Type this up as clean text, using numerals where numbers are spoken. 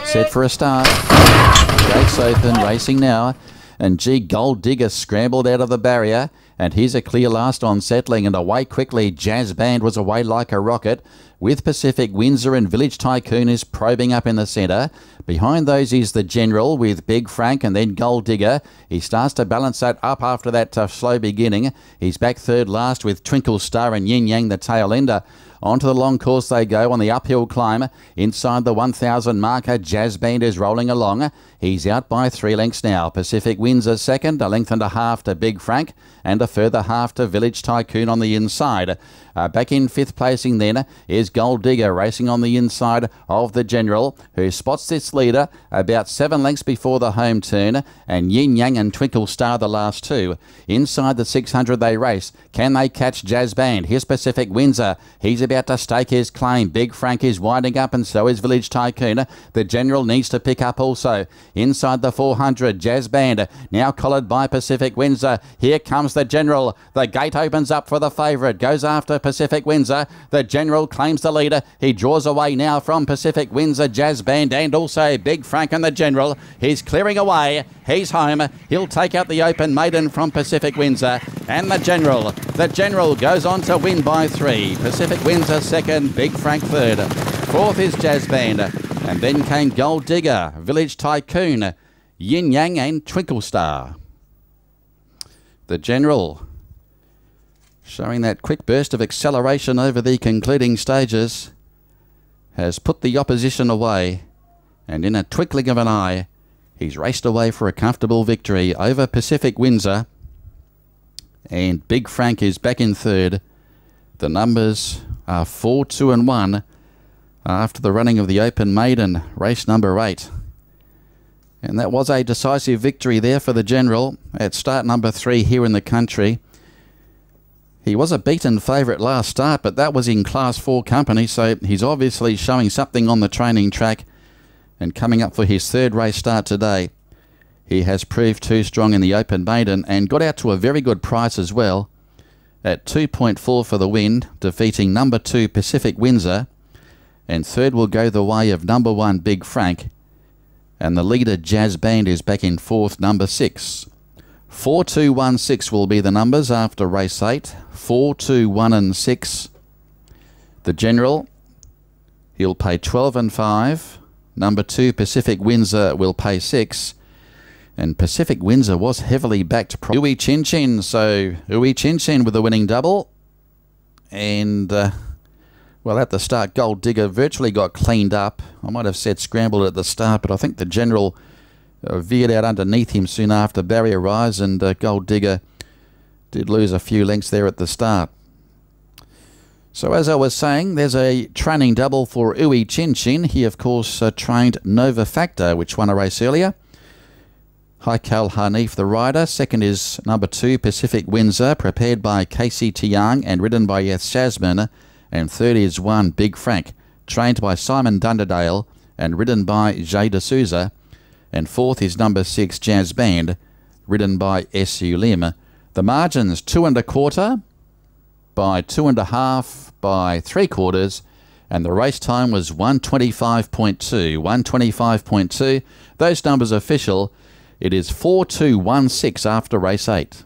Set for a start. Gates open, racing now. And G Gold Digger scrambled out of the barrier. And here's a clear last on settling, and away quickly. Jazz Band was away like a rocket, with Pacific Windsor and Village Tycoon is probing up in the centre. Behind those is the General with Big Frank and then Gold Digger. He starts to balance that up after that slow beginning. He's back third last with Twinkle Star and Yin Yang the tail ender. Onto the long course they go on the uphill climb. Inside the 1,000 marker, Jazz Band is rolling along. He's out by 3 lengths now. Pacific Windsor second, a length and a half to Big Frank, and a further half to Village Tycoon on the inside. Back in 5th placing then is Gold Digger, racing on the inside of the General, who spots this leader about 7 lengths before the home turn, and Yin Yang and Twinkle Star the last two. Inside the 600 they race. Can they catch Jazz Band? Here's Pacific Windsor. He's about to stake his claim. Big Frank is winding up, and so is Village Tycoon. The General needs to pick up also. Inside the 400, Jazz Band now collared by Pacific Windsor. Here comes the General. The gate opens up for the favourite. Goes after Pacific Windsor. The General claims the leader. He draws away now from Pacific Windsor, Jazz Band, and also Big Frank and the General. He's clearing away. He's home. He'll take out the Open Maiden from Pacific Windsor. And the General. The General goes on to win by 3. Pacific Windsor second, Big Frank third. Fourth is Jazz Band. And then came Gold Digger, Village Tycoon, Yin Yang and Twinkle Star. The General showing that quick burst of acceleration over the concluding stages has put the opposition away, and in a twinkling of an eye he's raced away for a comfortable victory over Pacific Windsor, and Big Frank is back in third. The numbers are 4, 2 and 1 after the running of the Open Maiden, race number 8. And that was a decisive victory there for the General at start number 3 here in the country. He was a beaten favourite last start, but that was in Class 4 company, so he's obviously showing something on the training track. And coming up for his third race start today, he has proved too strong in the Open Maiden and got out to a very good price as well at 2.4 for the win, defeating number 2 Pacific Windsor. And third will go the way of number 1 Big Frank. And the leader Jazz Band is back in fourth, number 6. 4, 2, 1, 6 will be the numbers after race 8. 4, 2, 1 and 6. The General, he'll pay 12 and 5. Number 2 Pacific Windsor will pay 6. And Pacific Windsor was heavily backed. Uwe Chin Chin, so Uwe Chin Chin with the winning double. And well, at the start, Gold Digger virtually got cleaned up. I might have said scrambled at the start, but I think the General veered out underneath him soon after barrier rise, and Gold Digger did lose a few lengths there at the start. So as I was saying, there's a training double for Uwe Chin Chin. He, of course, trained Nova Factor, which won a race earlier. Haikal Hanif, the rider. Second is number 2 Pacific Windsor, prepared by Casey Tiang and ridden by Yeth Shazman. And third is 1 Big Frank, trained by Simon Dunderdale and ridden by Jay D'Souza. And fourth is number 6 Jazz Band, ridden by S.U. Lim. The margins 2 1/4 by 2 1/2 by 3/4, and the race time was 1:25.2. 1:25.2. Those numbers official. It is 4, 2, 1, 6 after race 8.